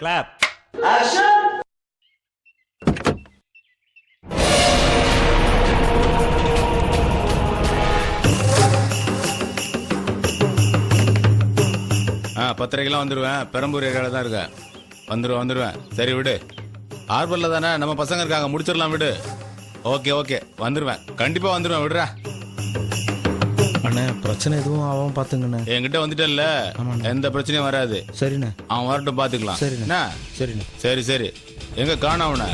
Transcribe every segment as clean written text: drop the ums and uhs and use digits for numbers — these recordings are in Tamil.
கிளாப். பத்திரிக்கைலாம் வந்துடுவேன். பெரம்பூர் ஏரியாவில் தான் இருக்கேன். வந்துடுவேன். சரி விடு, ஹார்பரில் தானே நம்ம பசங்க இருக்காங்க, முடிச்சிடலாம் விடு. ஓகே ஓகே வந்துடுவேன், கண்டிப்பாக வந்துடுவேன், விடுறா. அண்ணே பிரச்சனை எதுவும் அவன் பார்த்துங்கண்ணே. என்கிட்ட வந்துட்டல்ல, எந்த பிரச்சனையும் வராது. சரிண்ணே, அவன் வரட்டும், பார்த்துக்கலாம். சரிண்ணே. சரிண்ணே. சரி சரி, எங்க காணோம் அவனை?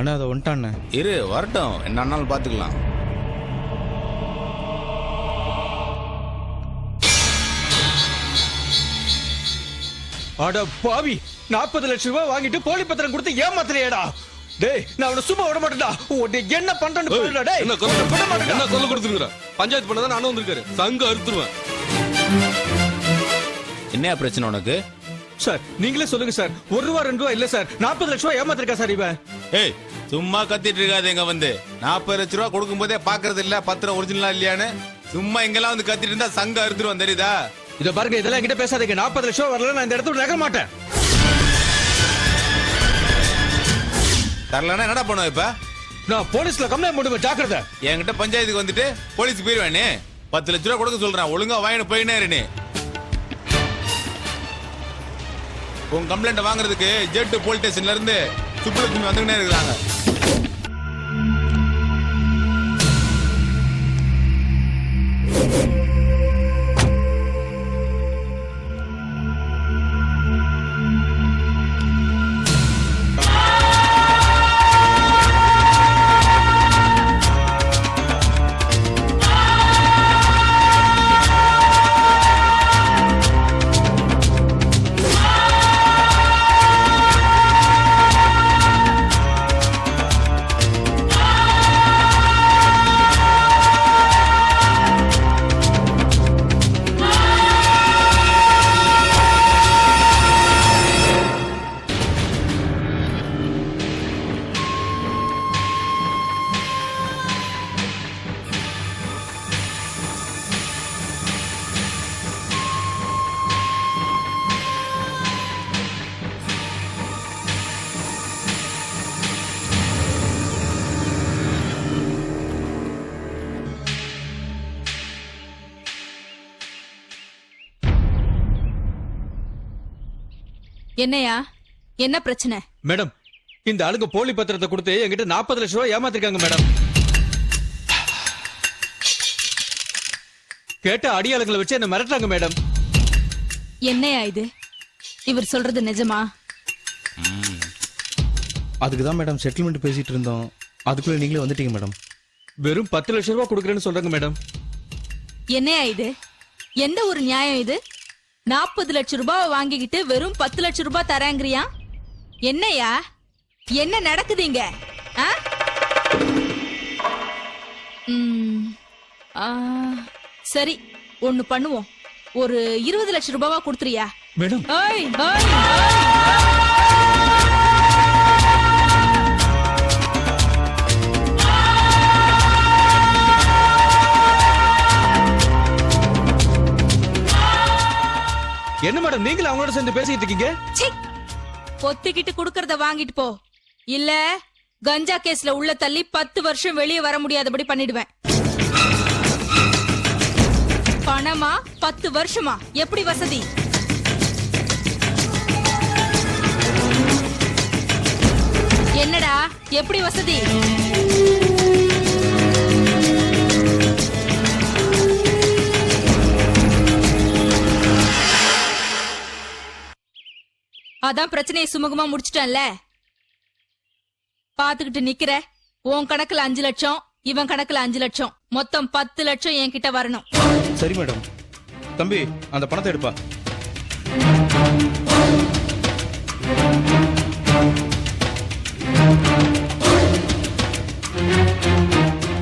அண்ணா அதை வந்துட்டாண்ணே. இரு வரட்டும், என்னன்னாலும் பார்த்துக்கலாம். அட பாவி, 40 லட்சம் ரூபாய் வாங்கிட்டு போலி பத்திரம் கொடுத்து ஏமாத்துறியேடா. டேய், நான் அவனை சும்மா விட மாட்டேன்டா. உன்னை என்ன பண்றேன்னு சொல்லுடா. டேய், என்ன கொல்ல கொடுத்துருங்க. பஞ்சாயத்து பண்ணதான் நானும் வந்திருக்காரு. சங்க அறுத்துருவேன். என்ன பிரச்சனை உனக்கு? சார் நீங்களே சொல்லுங்க சார். 1 ரூபா 2 ரூபா இல்ல சார், 40 லட்சம் ரூபாய் ஏமாத்திருக்கா சார் இவன். ஏய் சும்மா கத்திட்டு இருக்காது. எங்க வந்து 40 லட்ச ரூபா கொடுக்கும் போதே பாக்குறது இல்ல பத்திரம் ஒரிஜினலா இல்லையான்னு. சும்மா இங்கெல்லாம் வந்து கத்திட்டு இருந்தா சங்க அறுத்துருவோம், தெரியுதா? இத பாருங்க, இதெல்லாம் என்கிட்ட பேசாதீங்க. 40 லட்சம் ரூபாய் வரல, நான் இந்த இடத்துல நகர மாட்டேன். தரலன்னா என்னடா பண்ணுவ? இப்ப நான் போலீஸ்ல கம்ப்ளைண்ட் பண்ணுவேன், ஜாக்கிரதை. என்கிட்ட பஞ்சாயத்துக்கு வந்துட்டு போலீஸ் போயிருவானே. 10 லட்ச ரூபா கொடுக்க சொல்றேன், ஒழுங்கா வாங்கிட்டு போயினே இரு. உன் கம்ப்ளைண்ட் வாங்குறதுக்கு ஜெட் போலீஸ் ஸ்டேஷன்ல இருந்து சுப்புலட்சுமி வந்துகிட்டே இருக்காங்க. என்னையா, என்ன பிரச்சனை? மேடம், இந்த ஆளுங்க போலி பத்திரத்தை கொடுத்து என்கிட்ட 40 லட்சம் ரூபாய் ஏமாத்திருக்காங்க மேடம். கேட்ட அடியாளுங்களை வச்சு என்ன மிரட்டுறாங்க மேடம். என்னையா இது? இவர் சொல்றது நிஜமா? அதுக்கு தான் மேடம் செட்டில்மெண்ட் பேசிட்டு இருந்தோம். அதுக்குள்ள நீங்களே வந்துட்டீங்க மேடம். வெறும் 10 லட்சம் ரூபாய் கொடுக்குறேன்னு சொல்றாங்க மேடம். என்னையா இது? எந்த ஒரு நியாயம் இது? 40 லட்சம் ரூபாய் வாங்கிக்கிட்டு வெறும் 10 லட்சம் ரூபாய் தராங்கறியா? என்னையா, என்ன நடக்குதுங்க? சரி, ஒண்ணு பண்ணுவோம். ஒரு 20 லட்சம் ரூபாவா கொடுத்துறியா மேடம்? என்ன மேடம், நீங்களும் அவங்களோட சேர்ந்து பேசிட்டு இருக்கீங்க? பொத்திக்கிட்டு குடுக்கறத வாங்கிட்டு போ, இல்ல கஞ்சா கேஸ்ல உள்ள தள்ளி 10 வருஷம் வெளியே வர முடியாதபடி பண்ணிடுவேன். பணமா 10 வருஷமா? எப்படி வசதி? என்னடா எப்படி வசதி? அதான் பிரச்சனையை சுமூகமா முடிச்சிட்டேன்ல. பாத்துக்கிட்டு நிக்கிற. உன் கணக்குல 5 லட்சம், இவன் கணக்குல 5 லட்சம், மொத்தம் 10 லட்சம் என்கிட்ட வரணும். சரி மேடம். தம்பி அந்த பணத்தை எடுப்பா.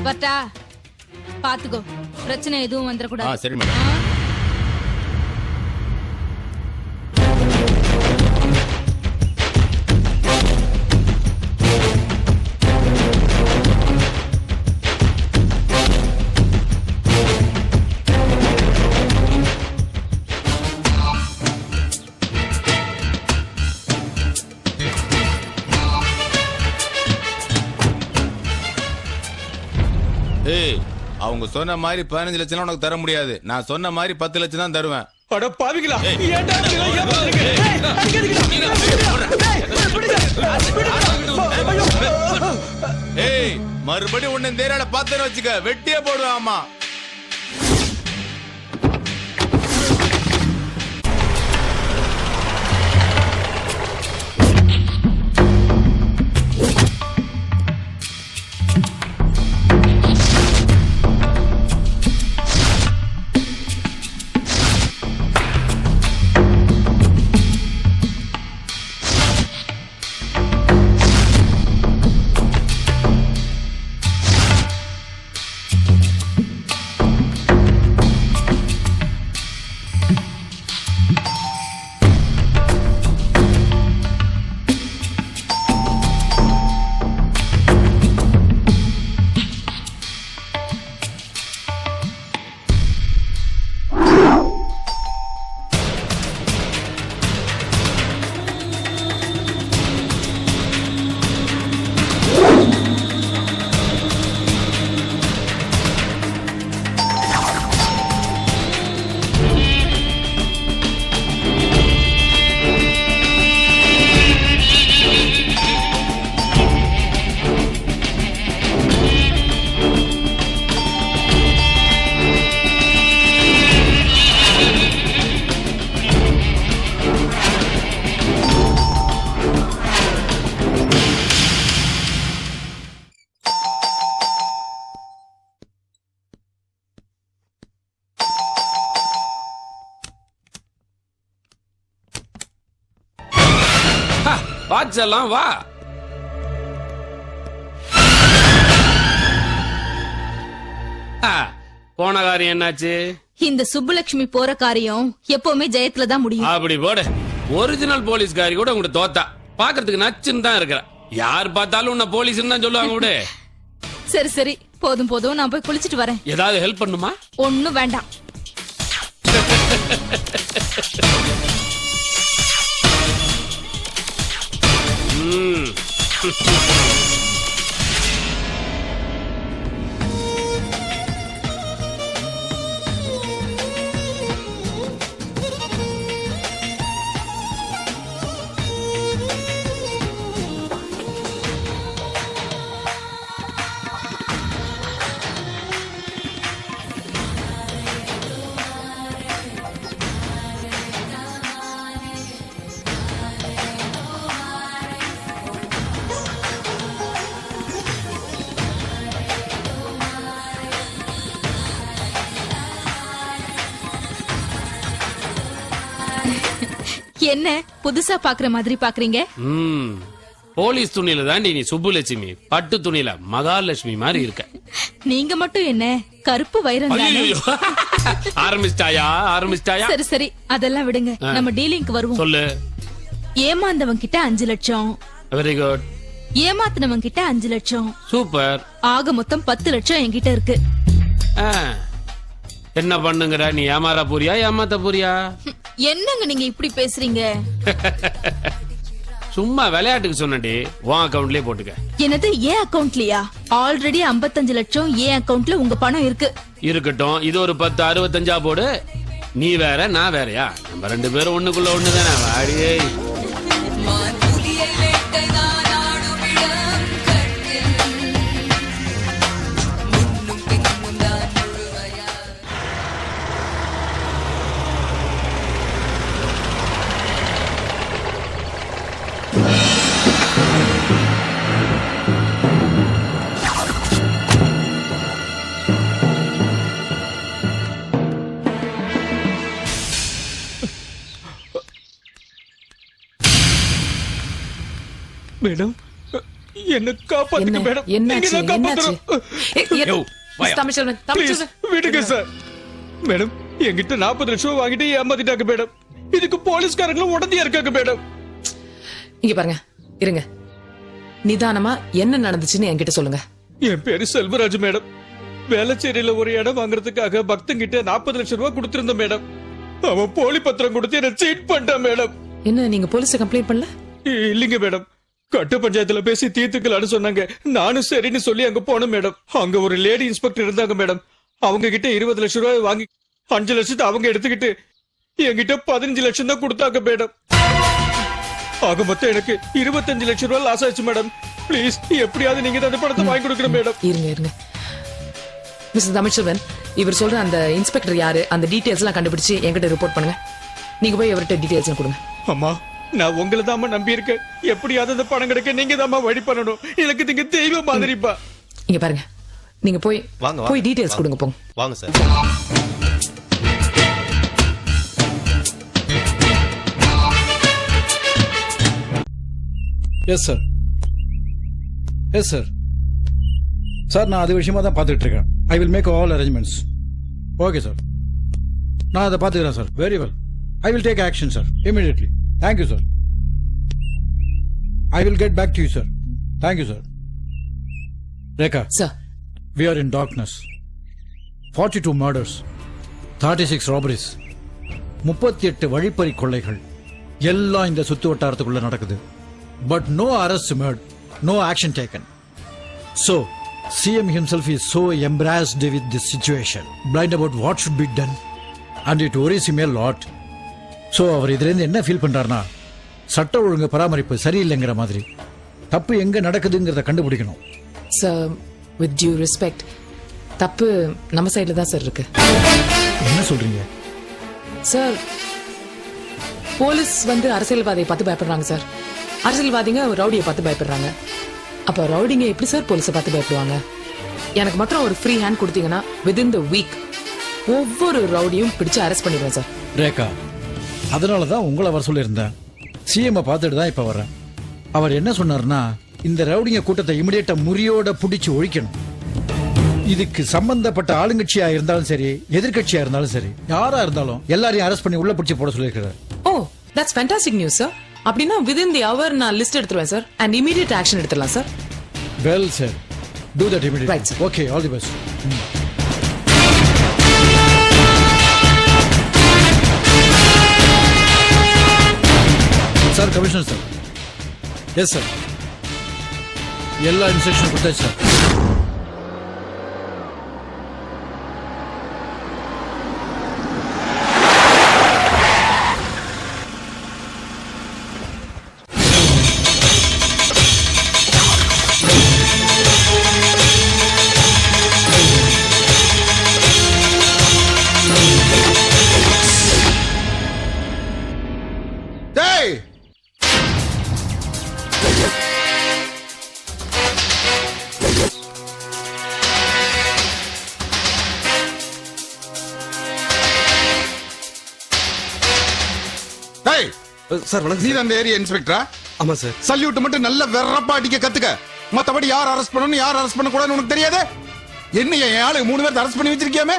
பட்டா பாத்துக்கோ, பிரச்சனை எதுவும் வந்துடக்கூடாது. சரி மேடம். அவங்க சொன்ன மாதிரி 15 லட்சம் உனக்கு தர முடியாது. நான் சொன்ன மாதிரி 10 லட்சம் தான் தருவேன். அட பாவிகளா, ஏன்டா இப்படி எல்லாம் ஏமாத்துறீங்க? ஏய், மறுபடியும் உன்னை தேரால பாத்துன்னு வச்சுக்க, வெட்டியே போடுவேன். ஆமா, வாட்செல்லாம் வா. போன காரியம் என்னாச்சு? இந்த சுப்புலட்சுமி போற காரியம் எப்பவுமே ஜெயத்துல தான் முடியும். அப்படி போடு. ஒரிஜினல் போலீஸ்காரி கூட உங்க தோத்தா. பாக்குறதுக்கு நச்சுன்னு தான் இருக்கிற. யார் பார்த்தாலும் உன்ன போலீஸ் தான் சொல்லுவாங்க. விடு. சரி சரி, போதும் போதும், நான் போய் குளிச்சிட்டு வரேன். ஏதாவது ஹெல்ப் பண்ணுமா? ஒண்ணும் வேண்டாம். என்ன புதுசா பாக்குற மாதிரி பாக்குறீங்க? போலீஸ் துணியில தாண்டி நீ சுப்புலட்சுமி, பட்டு துணியில மகாலட்சுமி மாதிரி இருக்க. நீங்க மட்டும் என்ன கருப்பு வைரம் தானே? ஆரம்பிச்சிட்டாயா? சரி சரி, அதெல்லாம் விடுங்க, நம்ம டீலிங்க்கு வருவோம். சொல்லு. ஏமாந்தவன் கிட்ட 5 லட்சம். Very good. ஏமாத்தினவன் கிட்ட 5 லட்சம். சூப்பர். ஆக மொத்தம் 10 லட்சம் என்கிட்ட இருக்கு. என்ன பண்ணுங்கற? நீ ஏமாற போறியா ஏமாத்த போறியா? என்னங்க நீங்க இப்படி பேசுறீங்க? சும்மா விளையாட்டுக்கு சொன்னடி. உன் அக்கவுண்ட்லயே போட்டுக்க. என்னது ஏன் அக்கவுண்ட்லயா? ஆல்ரெடி 55 லட்சம் ஏன் அக்கவுண்ட்ல உங்க பணம் இருக்கு. இருக்கட்டும், இது ஒரு 10 65 போடு. நீ வேற நான் வேறயா? நம்ம 2 பேரும் ஒண்ணுக்குள்ள ஒண்ணுதானே. வாடியே. மேடம் என்ன காப்பாத்துங்க மேடம். என்னாச்சு நீங்க தான் என்னாச்சு காப்பாத்தணும். யோ, வாயா. தமிழ்ச்செல்வன் Please, தமிழ்ச்செல்வன் விடுங்க சார். மேடம் என்கிட்ட 40 லட்சம் ரூபாய் வாங்கிட்டு ஏமாத்திட்டாங்க மேடம். இதுக்கு போலீஸ்காரங்களும் உடனே இருக்காங்க மேடம். இங்க பாருங்க இருங்க, நிதானமா என்ன நடந்துச்சுன்னு என்கிட்ட சொல்லுங்க. என் பேரு செல்வராஜ் மேடம். வேளச்சேரியில ஒரு இடம் வாங்குறதுக்காக பக்தங்கிட்ட 40 லட்சம் ரூபாய் கொடுத்திருந்தேன் மேடம். அவன் போலி பத்திரம் கொடுத்து என்ன சீட் பண்ணிட்டான் மேடம். என்ன நீங்க போலீஸ கம்ப்ளைண்ட் பண்ணல? இல்லைங்க மேடம், கட்ட பஞ்சாயத்துல பேசி தீர்த்துக்கலான்னு சொன்னாங்க. நானும் சரின்னு சொல்லி அங்க போனேன் மேடம். அங்க ஒரு லேடி இன்ஸ்பெக்டர் இருந்தாங்க மேடம். அவங்க கிட்ட 20 லட்சம் ரூபாய் வாங்கி 5 லட்சத்தை அவங்க எடுத்துக்கிட்டு என்கிட்ட 15 லட்சம் தான் கொடுத்தாங்க மேடம். ஆக மொத்தம் எனக்கு 25 லட்சம் ரூபாய் லாஸ் ஆச்சு மேடம். ப்ளீஸ் எப்படியாவது நீங்க தான் அந்த பணத்தை வாங்கி கொடுக்கணும் மேடம். இருங்க மிஸ்டர் தமிழ்ச்செல்வன், இவர் சொல்ற அந்த இன்ஸ்பெக்டர் யாரு, அந்த டீடைல்ஸ் எல்லாம் கண்டுபிடிச்சு என்கிட்ட ரிப்போர்ட் பண்ணுங்க. நீங்க போய் அவர்கிட்ட டீடைல்ஸ் கொடுங்க. அம்மா நான் உங்களை தாம்மா நம்பி இருக்கேன். எப்படியாவது அந்த பணம் கிடைக்க நீங்க தாம்மா வழி பண்ணணும். எனக்கு நீங்க தெய்வ மாதிரிப்பா. இங்க பாருங்க, நீங்க போய் வாங்க, போய் டீடைல்ஸ் கொடுங்க போங்க. வாங்க sir. Yes sir, yes sir. Sir நான் அது விஷயமா தான் பார்த்துட்டு இருக்கேன். I will make all arrangements. Okay sir, நான் அதை பார்த்துக்கிறேன் sir. Very well, I will take action sir immediately. Thank you sir. I will get back to you sir. Thank you sir. Rekha, sir we are in darkness. 42 murders, 36 robberies, 38 வழிப்பறி கொள்ளைகள் எல்லாம் இந்த சுத்து வட்டாரத்துக்குள்ள நடக்குது. But no arrests made, no action taken. So, CM himself is so embarrassed with this situation, blind about what should be done, and it worries him a lot. So, அவர் இதிலிருந்து என்ன ஃபீல் பண்றாருன்னா, சட்ட ஒழுங்கு பராமரிப்பு சரியில்லைங்கிற மாதிரி, தப்பு எங்க நடக்குதுங்கிறத கண்டுபிடிக்கணும். சார் வித் டியூ ரெஸ்பெக்ட், தப்பு நம்ம சைடுல தான் சார் இருக்கு. என்ன சொல்றீங்க? சார் போலீஸ் அரசியல்வாதியை பார்த்து பயப்படுறாங்க சார். அரசியல்வாதிங்க ரவுடியை பார்த்து பயப்படுறாங்க. அப்ப ரவுடிங்க எப்படி சார் போலீஸை பார்த்து பயப்படுவாங்க? எனக்கு மாத்திரம் ஒரு ஃப்ரீ ஹேண்ட் கொடுத்தீங்கன்னா வித்தின் த வீக் ஒவ்வொரு ரவுடியும் பிடிச்சு அரெஸ்ட் பண்ணிடுவேன் சார். ரேகா, அதனால தான் உங்களை வர சொல்லியிருந்தேன். சிஎம் பார்த்துட்டு தான் இப்ப வர்றேன். அவர் என்ன சொன்னார்னா, இந்த ரவுடிங்க கூட்டத்தை இமிடியேட்டா முறியோட புடிச்சு ஒழிக்கணும். இதுக்கு சம்பந்தப்பட்ட ஆளுங்கட்சியா இருந்தாலும் சரி, எதிர்கட்சியா இருந்தாலும் சரி, யாரா இருந்தாலும் எல்லாரையும் அரெஸ்ட் பண்ணி உள்ள பிடிச்சி போட சொல்லியிருக்கிறார். ஓ, தட்ஸ் ஃபேண்டாஸ்டிக் நியூஸ் சார். அப்படின்னா வித்தின் தி அவர் நான் லிஸ்ட் எடுத்துருவேன் சார், அண்ட் இமீடியட் ஆக்ஷன் எடுத்துடலாம் sir. Well sir, do that immediately. Right, sir. Okay, all the best. Sir, commissioner sir. Yes sir, எல்லா இன்ஸ்ட்ரக்ஷன் கொடுத்தாச்சு சார். டேய், டேய், சார் வணக்கம். நீ அந்த ஏரியா இன்ஸ்பெக்டரா? ஆமா சார். சல்யூட் மட்டும் நல்ல வெறப்பா அடிக்க கத்துக்க. மத்தபடி யார் அரெஸ்ட் பண்ணணும், யார் அரெஸ்ட் பண்ண கூடாதுன்னு உனக்கு தெரியாது. என்னைய என் ஆளு 3 பேர் அரெஸ்ட் பண்ணி வச்சிருக்கியாமே,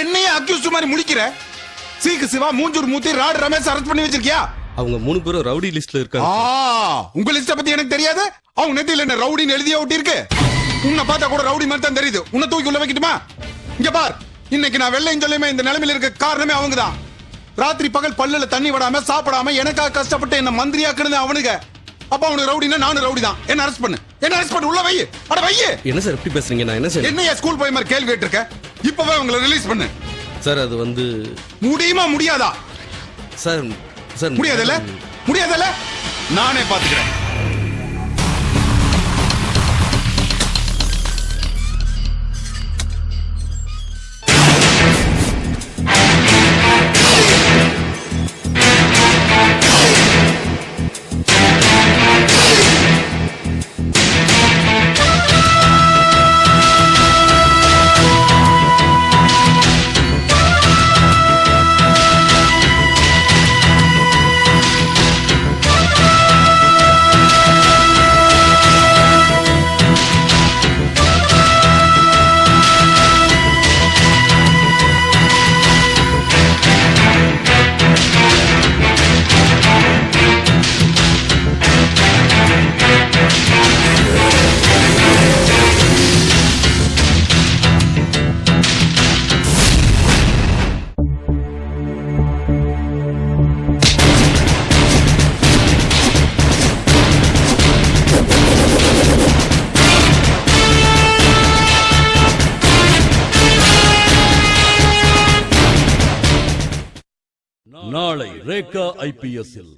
என்னைய அக்யூஸ்ட் மாதிரி முழிக்கிற. சீக்கு சிவா, மூஞ்சூர் மூத்தி, ராடு ரமேஷ் அரெஸ்ட் பண்ணி வச்சிருக்கியா? அவங்க 3 பேரும் ரவுடி லிஸ்ட்ல இருக்காங்க. உங்க லிஸ்ட பத்தி எனக்கு தெரியாது. அவங்க நெத்தியில என்ன ரவுடின்னு எழுதிய ஒட்டி இருக்கு. உன்னை பார்த்தா கூட ரவுடி மாதிரி தான் தெரியுது. உன்னை தூக்கி உள்ள வைக்கட்டுமா? இங்க பார், இன்னைக்கு நான் வெள்ளையும் சொல்லியுமே இந்த நிலைமையில இருக்க காரணமே அவங்கதான். ராத்திரி பகல் பல்லுல தண்ணி விடாம சாப்பிடாம எனக்காக கஷ்டப்பட்டு என்ன மந்திரியாக்குறது அவனுங்க. அப்ப அவனுக்கு ரவுடினா நானும் ரவுடி தான். என்ன அரெஸ்ட் பண்ணு, என்ன அரெஸ்ட் பண்ணு, உள்ள வை. அட வை. என்ன சார் எப்படி பேசுறீங்க? நான் என்ன செய்யணும்? என்னைய ஸ்கூல் போய் மாதிரி கேள்வி கேட்டிருக்க. இப்பவே உங்களை ரிலீஸ் பண்ணு. சார் அது முடியுமா முடியாதா? சார் சார் முடியாதுல்ல, முடியாதுல்ல, நானே பாத்துக்கிறேன். நாளை ரேகா IPS-இல்